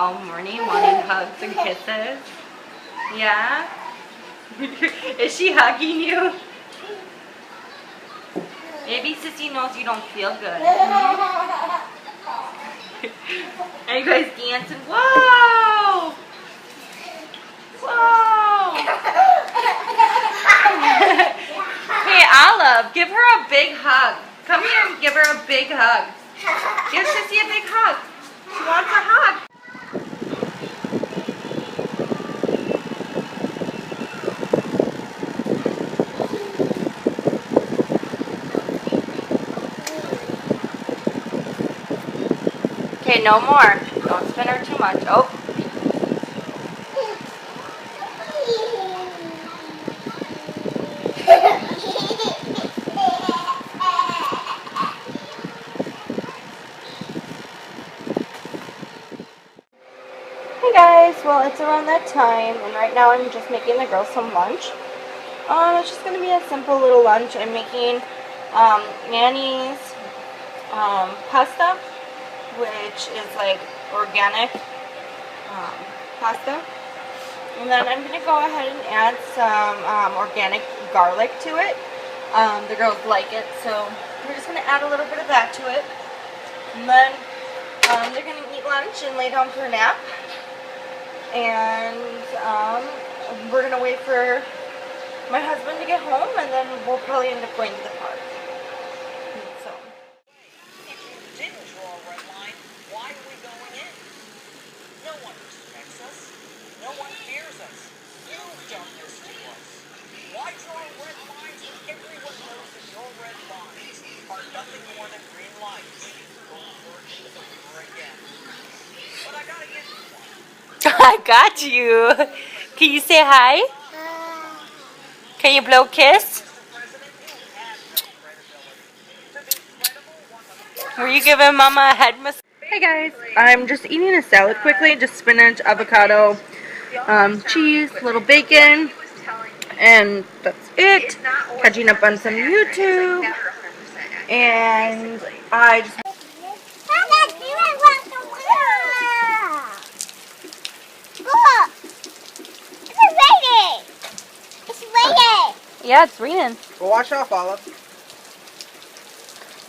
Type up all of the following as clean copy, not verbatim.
all morning wanting hugs and kisses? Yeah? Is she hugging you? Maybe Sissy knows you don't feel good. Are you guys dancing? Whoa! Whoa! Hey, Olive, give her a big hug. Come here and give her a big hug. Give Sissy a big hug. She wants a hug. Okay, no more. Don't spin her too much. Oh. Hey guys, well it's around that time and right now I'm just making the girls some lunch. It's just going to be a simple little lunch. I'm making Nanny's pasta, which is like organic pasta. And then I'm going to go ahead and add some organic garlic to it. The girls like it, so we're just going to add a little bit of that to it. And then they're going to eat lunch and lay down for a nap. And we're going to wait for my husband to get home, and then we'll probably end up going to the park. So. If you didn't draw a red line, why are we going in? No one respects us. No one fears us. You've done this to us. Why draw red lines when everyone knows that your red lines are nothing more than green lights? Over and over again. But I gotta get you one. I got you. Can you say hi? Can you blow a kiss? Were you giving Mama a head massage? Hey guys, I'm just eating a salad quickly. Just spinach, avocado, cheese, little bacon, and that's it. Catching up on some YouTube. And I just... Yeah, it's raining. Well, wash off, Olive.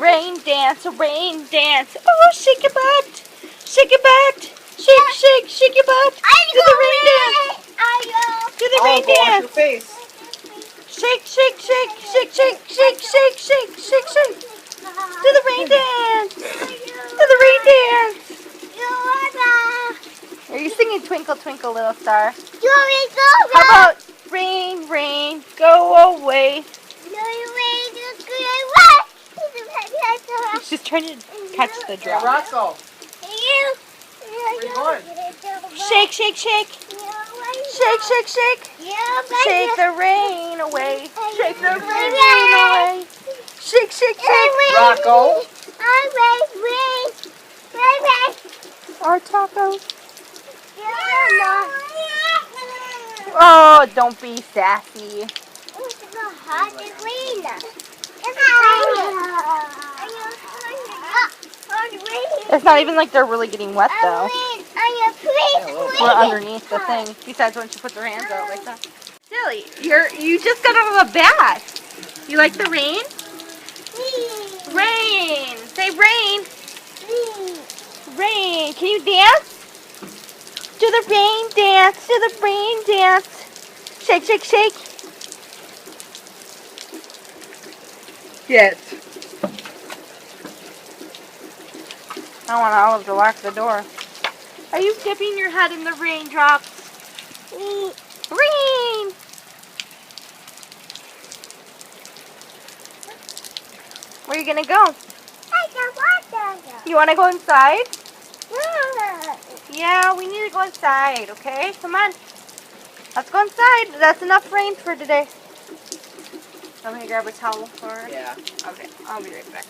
Rain dance, rain dance. Oh, shake your butt. Shake your butt. Shake, shake, shake your butt. Do the rain dance. Do the rain Olive, wash your dance. face. Shake, shake, shake, shake, shake, shake, shake, shake, shake, shake. Do the rain dance. Do the rain dance. Are you singing Twinkle, Twinkle, Little Star? How about rain, rain, go away? She's trying to catch the Hey, drop. Roscoe. Where you going? Shake, shake, shake. Shake, shake, shake. Shake the rain away. Shake the rain away. Shake, shake, shake. Rocco. Our tacos. Oh, don't be sassy. It's not even like they're really getting wet though. We're underneath the thing. Besides when she puts her hands out like that. Silly, you just got out of a bath. You like the rain? Rain. Say rain. Rain. Can you dance? Do the rain dance. Do the rain dance. Shake, shake, shake. Get. I want Olive to lock the door. Are you dipping your head in the raindrops? Rain! Where are you going to go? You want to go inside? Yeah, we need to go inside, okay? Come on. Let's go inside. That's enough rain for today. I'm going to grab a towel for her. Yeah. Okay, I'll be right back.